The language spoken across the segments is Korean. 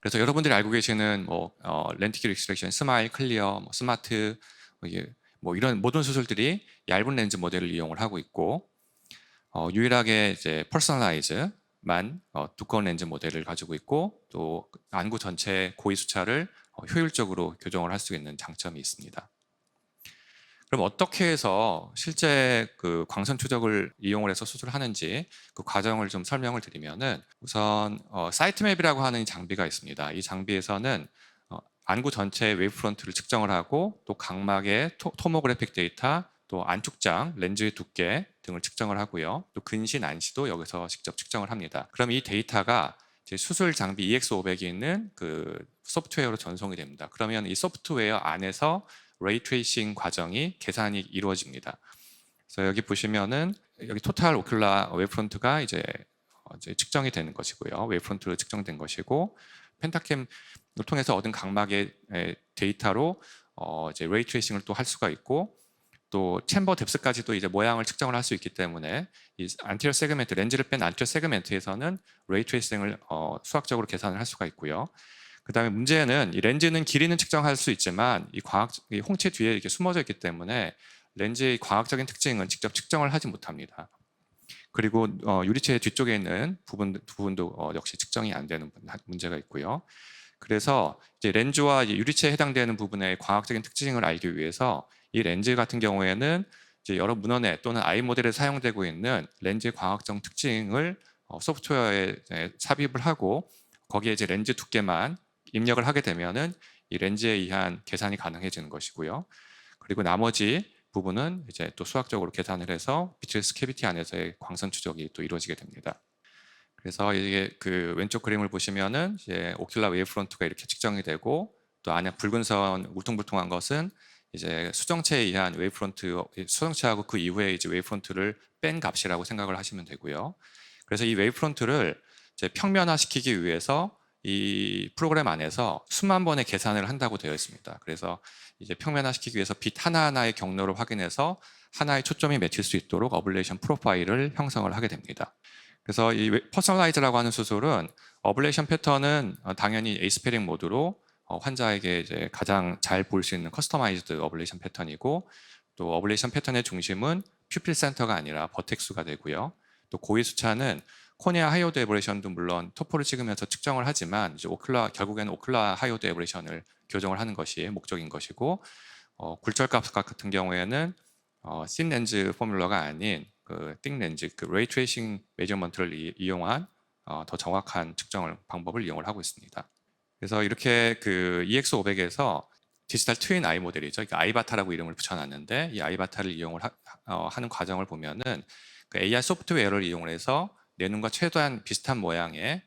그래서 여러분들이 알고 계시는 렌티큘 익스트랙션, 스마일, 클리어, 스마트 이게 이런 모든 수술들이 얇은 렌즈 모델을 이용을 하고 있고 유일하게 이제 퍼스널라이즈만 두꺼운 렌즈 모델을 가지고 있고 또 안구 전체 고위 수차를 효율적으로 교정을 할 수 있는 장점이 있습니다. 그럼 어떻게 해서 실제 그 광선 추적을 이용을 해서 수술하는지 그 과정을 좀 설명을 드리면은 우선 사이트맵이라고 하는 장비가 있습니다. 이 장비에서는 안구 전체의 웨이브프런트를 측정을 하고 또 각막의 토모그래픽 데이터, 또 안축장, 렌즈의 두께 등을 측정을 하고요. 또 근시, 난시도 여기서 직접 측정을 합니다. 그럼 이 데이터가 이제 수술 장비 EX500이 있는 그 소프트웨어로 전송이 됩니다. 그러면 이 소프트웨어 안에서 레이 트레이싱 과정이 계산이 이루어집니다. 그래서 여기 보시면은 여기 토탈 오큘라 웨이브프런트가 이제 측정이 되는 것이고요. 웨이브프런트로 측정된 것이고 펜타캠을 통해서 얻은 각막의 데이터로 이제 레이 트레이싱을 또 할 수가 있고 또 챔버 뎁스까지도 이제 모양을 측정을 할 수 있기 때문에 이 안테리어 세그멘트 렌즈를 뺀 안테리어 세그멘트에서는 레이 트레이싱을 수학적으로 계산을 할 수가 있고요. 그 다음에 문제는 이 렌즈는 길이는 측정할 수 있지만 이 홍채 뒤에 이렇게 숨어져 있기 때문에 렌즈의 과학적인 특징은 직접 측정을 하지 못합니다. 그리고 유리체 뒤쪽에 있는 부분도 역시 측정이 안 되는 문제가 있고요. 그래서 이제 렌즈와 이제 유리체에 해당되는 부분의 과학적인 특징을 알기 위해서 이 렌즈 같은 경우에는 이제 여러 문헌에 또는 아이 모델에 사용되고 있는 렌즈의 과학적 특징을 소프트웨어에 삽입을 하고 거기에 이제 렌즈 두께만 입력을 하게 되면은 이 렌즈에 의한 계산이 가능해지는 것이고요. 그리고 나머지 부분은 이제 또 수학적으로 계산을 해서 비트리스 캐비티 안에서의 광선 추적이 또 이루어지게 됩니다. 그래서 이게 그 왼쪽 그림을 보시면은 이제 오큘라 웨이브프런트가 이렇게 측정이 되고 또 안에 붉은 선 울퉁불퉁한 것은 이제 수정체에 의한 웨이브프런트, 수정체하고 그 이후에 이제 웨이브프런트를 뺀 값이라고 생각을 하시면 되고요. 그래서 이 웨이브프런트를 이제 평면화시키기 위해서 이 프로그램 안에서 수만 번의 계산을 한다고 되어 있습니다. 그래서 이제 평면화시키기 위해서 빛 하나하나의 경로를 확인해서 하나의 초점이 맺힐 수 있도록 어블레이션 프로파일을 형성을 하게 됩니다. 그래서 이 퍼스널라이즈라고 하는 수술은 어블레이션 패턴은 당연히 에이스페링 모드로 환자에게 이제 가장 잘 볼 수 있는 커스터마이즈드 어블레이션 패턴이고 또 어블레이션 패턴의 중심은 퓨필 센터가 아니라 버텍수가 되고요. 또 고위 수차는 코니아 하이오드 에버레이션도 물론 토포를 찍으면서 측정을 하지만 이제 결국에는 오클라 하이오드 에버레이션을 교정을 하는 것이 목적인 것이고 굴절값 같은 경우에는 씬 렌즈 포뮬러가 아닌 그 띵 렌즈, 그 레이 트레이싱 메저먼트를 이용한 더 정확한 측정 방법을 이용을 하고 있습니다. 그래서 이렇게 그 EX500에서 디지털 트윈 아이 모델이죠. 그러니까 아이바타라고 이름을 붙여놨는데 이 아이바타를 이용을 하는 과정을 보면은 그 AI 소프트웨어를 이용을 해서 내 눈과 최대한 비슷한 모양의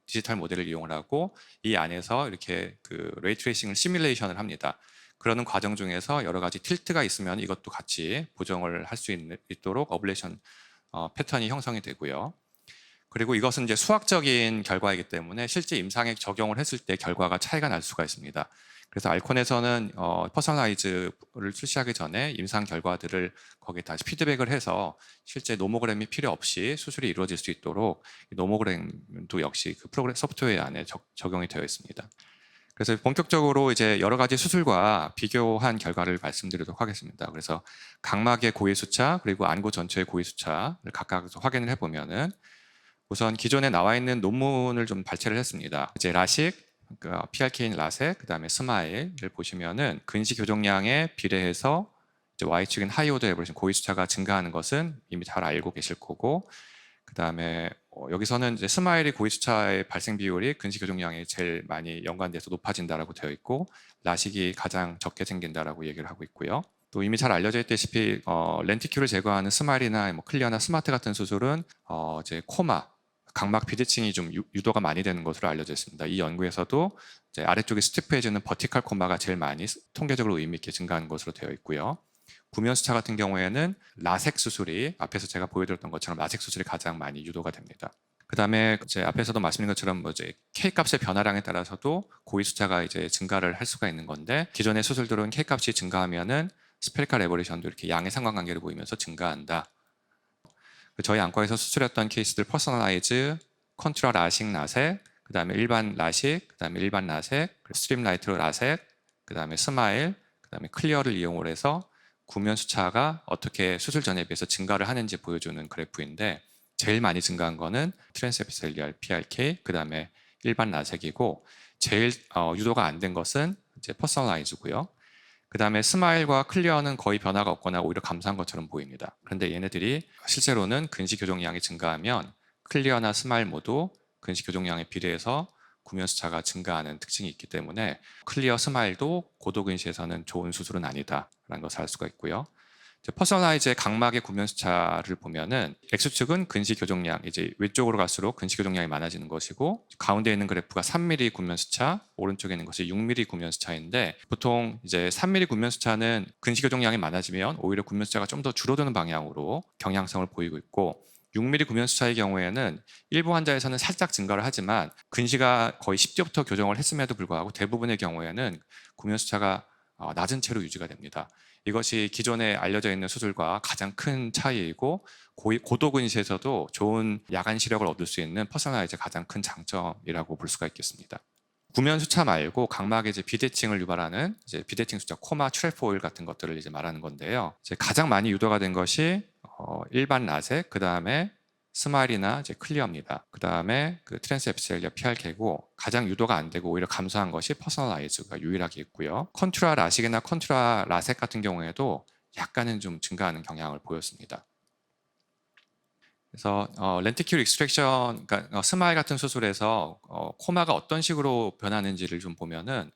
디지털 모델을 이용을 하고 이 안에서 이렇게 그 레이 트레이싱을 시뮬레이션을 합니다. 그러는 과정 중에서 여러 가지 틸트가 있으면 이것도 같이 보정을 할 수 있도록 어블레이션 패턴이 형성이 되고요. 그리고 이것은 이제 수학적인 결과이기 때문에 실제 임상에 적용을 했을 때 결과가 차이가 날 수가 있습니다. 그래서 알콘에서는 퍼스널라이즈를 출시하기 전에 임상 결과들을 거기에 다시 피드백을 해서 실제 노모그램이 필요 없이 수술이 이루어질 수 있도록 노모그램도 역시 그 프로그램 소프트웨어 안에 적용이 되어 있습니다. 그래서 본격적으로 이제 여러 가지 수술과 비교한 결과를 말씀드리도록 하겠습니다. 그래서 각막의 고위 수차 그리고 안구 전체의 고위 수차를 각각 확인을 해보면은 우선 기존에 나와 있는 논문을 좀 발췌를 했습니다. 이제 라식, PRK인 라섹, 그다음에 스마일을 보시면은 근시 교정량에 비례해서 이제 Y축인 하이오드 에버레이션 고위 수차가 증가하는 것은 이미 잘 알고 계실 거고, 그다음에 여기서는 이제 스마일이 고위 수차의 발생 비율이 근시 교정량에 제일 많이 연관돼서 높아진다라고 되어 있고, 라식이 가장 적게 생긴다라고 얘기를 하고 있고요. 또 이미 잘 알려져 있다시피 렌티큘을 제거하는 스마일이나 클리어나 스마트 같은 수술은 이제 코마 각막 비대칭이 좀 유도가 많이 되는 것으로 알려져 있습니다. 이 연구에서도 이제 아래쪽에 스티프해지는 버티컬 코마가 제일 많이 통계적으로 의미 있게 증가하는 것으로 되어 있고요. 구면 수차 같은 경우에는 라섹 수술이 앞에서 제가 보여드렸던 것처럼 라섹 수술이 가장 많이 유도가 됩니다. 그 다음에 이제 앞에서도 말씀드린 것처럼 이제 K 값의 변화량에 따라서도 고위 수차가 이제 증가를 할 수가 있는 건데 기존의 수술들은 K 값이 증가하면은 스페리컬 에버레이션도 이렇게 양의 상관관계를 보이면서 증가한다. 저희 안과에서 수술했던 케이스들 퍼스널라이즈, 컨트라 라식 라섹, 그 다음에 일반 라식, 그 다음에 일반 라섹, 스트림라이트 라섹, 그 다음에 스마일, 그 다음에 클리어를 이용을 해서 구면 수차가 어떻게 수술 전에 비해서 증가를 하는지 보여주는 그래프인데, 제일 많이 증가한 거는 트랜스에피셀리알 PRK, 그 다음에 일반 라섹이고, 제일 유도가 안 된 것은 이제 퍼스널라이즈고요. 그 다음에 스마일과 클리어는 거의 변화가 없거나 오히려 감소한 것처럼 보입니다. 그런데 얘네들이 실제로는 근시 교정량이 증가하면 클리어나 스마일 모두 근시 교정량에 비례해서 구면 수차가 증가하는 특징이 있기 때문에 클리어 스마일도 고도 근시에서는 좋은 수술은 아니다라는 것을 알 수가 있고요. 퍼스널라이즈의 각막의 구면 수차를 보면은 X축은 근시 교정량, 이제 외쪽으로 갈수록 근시 교정량이 많아지는 것이고, 가운데 있는 그래프가 3mm 구면 수차, 오른쪽에 있는 것이 6mm 구면 수차인데, 보통 이제 3mm 구면 수차는 근시 교정량이 많아지면 오히려 구면 수차가 좀 더 줄어드는 방향으로 경향성을 보이고 있고, 6mm 구면 수차의 경우에는 일부 환자에서는 살짝 증가를 하지만 근시가 거의 10대부터 교정을 했음에도 불구하고 대부분의 경우에는 구면 수차가 낮은 채로 유지가 됩니다. 이것이 기존에 알려져 있는 수술과 가장 큰 차이이고, 고도 근시에서도 좋은 야간 시력을 얻을 수 있는 퍼스널라이즈의 가장 큰 장점이라고 볼 수가 있겠습니다. 구면 수차 말고 각막의 이제 비대칭을 유발하는 이제 비대칭 수차, 코마, 트레포일 같은 것들을 이제 말하는 건데요. 이제 가장 많이 유도가 된 것이 일반 라섹, 그 다음에 스마일이나 이제 클리어입니다. 그 다음에 그 트랜스에피셀리아 PRK고, 가장 유도가 안 되고 오히려 감소한 것이 퍼스널라이즈가 유일하게 있고요. 컨투라 라식이나 컨투라 라섹 같은 경우에도 약간은 좀 증가하는 경향을 보였습니다. 그래서 렌티큘 익스트랙션, 그러니까 스마일 같은 수술에서 코마가 어떤 식으로 변하는지를 좀 보면은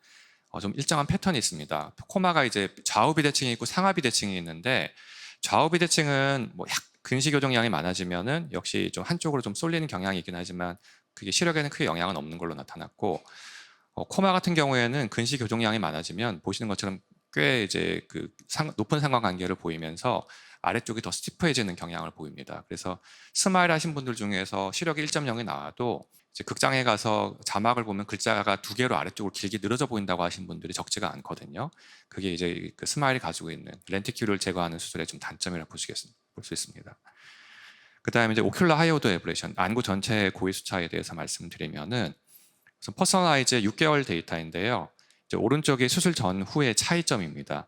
좀 일정한 패턴이 있습니다. 코마가 이제 좌우 비대칭이 있고 상하 비대칭이 있는데, 좌우 비대칭은 뭐 근시 교정량이 많아지면은 역시 좀 한쪽으로 좀 쏠리는 경향이 있긴 하지만 그게 시력에는 크게 영향은 없는 걸로 나타났고, 코마 같은 경우에는 근시 교정량이 많아지면 보시는 것처럼 꽤 이제 그 높은 상관관계를 보이면서 아래쪽이 더 스티프해지는 경향을 보입니다. 그래서 스마일 하신 분들 중에서 시력이 1.0이 나와도 이제 극장에 가서 자막을 보면 글자가 2개로 아래쪽으로 길게 늘어져 보인다고 하신 분들이 적지가 않거든요. 그게 이제 그 스마일이 가지고 있는 렌티큘을 제거하는 수술의 좀 단점이라고 볼 수 있습니다. 그 다음에 이제 오큘라 하이오더 에브레이션, 안구 전체의 고위 수차에 대해서 말씀드리면은, 퍼스널라이즈의 6개월 데이터인데요. 이제 오른쪽이 수술 전후의 차이점입니다.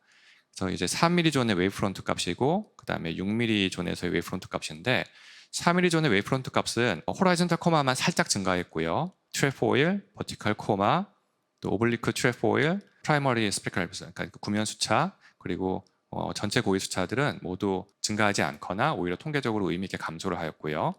그래서 이제 4mm 존의 웨이브프론트 값이고, 그 다음에 6mm 존에서의 웨이브프론트 값인데, 4mm 존의 웨이브프론트 값은 호라이즌탈 코마만 살짝 증가했고요. 트레포일, 버티컬 코마, 또 오블리크 트레포일, 프라이머리 스페클, 그러니까 구면 수차, 그리고 전체 고위 수차들은 모두 증가하지 않거나 오히려 통계적으로 의미 있게 감소를 하였고요.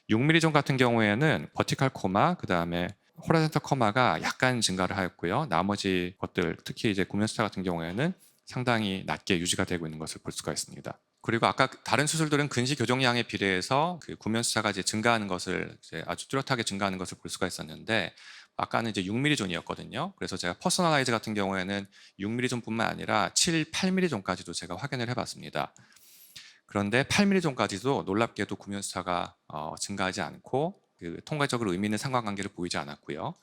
6mm 존 같은 경우에는 버티컬 코마, 그 다음에 호라이즌탈 코마가 약간 증가를 하였고요. 나머지 것들, 특히 이제 구면 수차 같은 경우에는 상당히 낮게 유지가 되고 있는 것을 볼 수가 있습니다. 그리고 아까 다른 수술들은 근시 교정량에 비례해서 그 구면 수차가 이제 증가하는 것을 이제 아주 뚜렷하게 증가하는 것을 볼 수가 있었는데, 아까는 이제 6mm 존이었거든요. 그래서 제가 퍼스널라이즈 같은 경우에는 6mm 존뿐만 아니라 7, 8mm 존까지도 제가 확인을 해봤습니다. 그런데 8mm 존까지도 놀랍게도 구면 수차가 증가하지 않고 그 통계적으로 의미 있는 상관관계를 보이지 않았고요.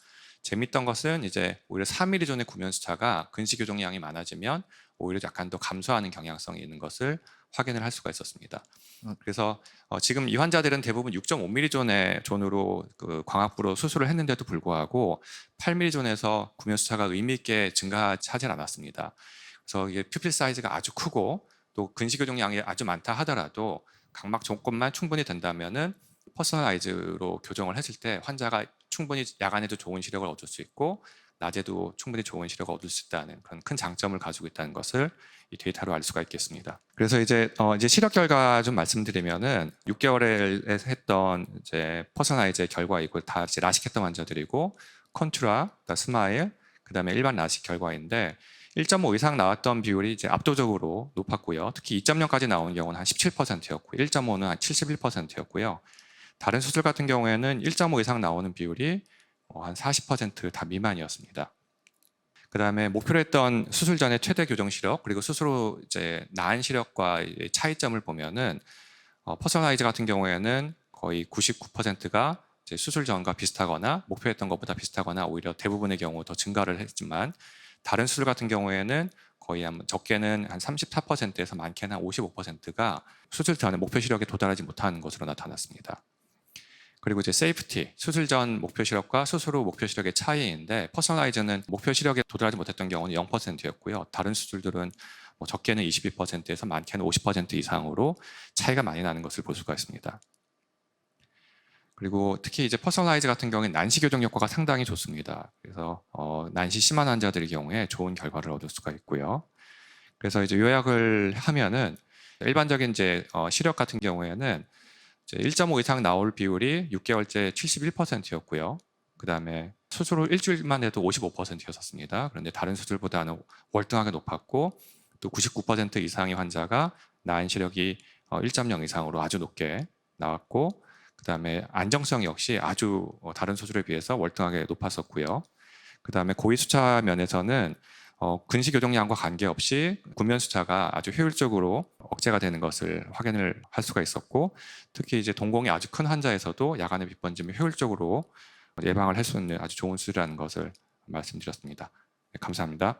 재밌던 것은 이제 오히려 4mm 존의 구면 수차가 근시 교정량이 많아지면 오히려 약간 더 감소하는 경향성이 있는 것을 확인을 할 수가 있었습니다. 그래서 지금 이 환자들은 대부분 6.5mm 존으로 그 광학부로 수술을 했는데도 불구하고 8mm 존에서 구면 수차가 의미 있게 증가하지 않았습니다. 그래서 이게 퓨필 사이즈가 아주 크고 또 근시 교정량이 아주 많다 하더라도 각막 조건만 충분히 된다면은 퍼스널라이즈로 교정을 했을 때 환자가 충분히 야간에도 좋은 시력을 얻을 수 있고 낮에도 충분히 좋은 시력을 얻을 수 있다는 그런 큰 장점을 가지고 있다는 것을 이 데이터로 알 수가 있겠습니다. 그래서 이제 시력 결과 좀 말씀드리면은 6개월에 했던 이제 퍼스널라이즈의 결과 이거 다 이제 라식했던 환자들이고, 컨투라, 스마일, 그다음에 일반 라식 결과인데 1.5 이상 나왔던 비율이 이제 압도적으로 높았고요. 특히 2.0까지 나온 경우는 한 17%였고 1.5는 한 71%였고요. 다른 수술 같은 경우에는 1.5 이상 나오는 비율이 한 40%다 미만이었습니다. 그 다음에 목표로 했던 수술 전의 최대 교정 시력, 그리고 수술 후 이제 나은 시력과 차이점을 보면은 퍼스널라이즈 같은 경우에는 거의 99%가 이제 수술 전과 비슷하거나 목표했던 것보다 비슷하거나 오히려 대부분의 경우 더 증가를 했지만, 다른 수술 같은 경우에는 거의 적게는 한 34%에서 많게는 한 55%가 수술 전에 목표 시력에 도달하지 못하는 것으로 나타났습니다. 그리고 이제 세이프티, 수술 전 목표 시력과 수술 후 목표 시력의 차이인데 퍼스널라이즈는 목표 시력에 도달하지 못했던 경우는 0%였고요. 다른 수술들은 뭐 적게는 22%에서 많게는 50% 이상으로 차이가 많이 나는 것을 볼 수가 있습니다. 그리고 특히 이제 퍼스널라이즈 같은 경우에는 난시 교정 효과가 상당히 좋습니다. 그래서 난시 심한 환자들의 경우에 좋은 결과를 얻을 수가 있고요. 그래서 이제 요약을 하면은 일반적인 이제 시력 같은 경우에는 1.5 이상 나올 비율이 6개월째 71%였고요. 그 다음에 수술 후 일주일만 해도 55%였었습니다. 그런데 다른 수술보다는 월등하게 높았고 또 99% 이상의 환자가 나은 시력이 1.0 이상으로 아주 높게 나왔고 그 다음에 안정성 역시 아주 다른 수술에 비해서 월등하게 높았었고요. 그 다음에 고위 수차 면에서는 근시 교정량과 관계없이 군면 수차가 아주 효율적으로 억제가 되는 것을 확인을 할 수가 있었고 특히 이제 동공이 아주 큰 환자에서도 야간의 빛번짐을 효율적으로 예방을 할 수 있는 아주 좋은 수술이라는 것을 말씀드렸습니다. 네, 감사합니다.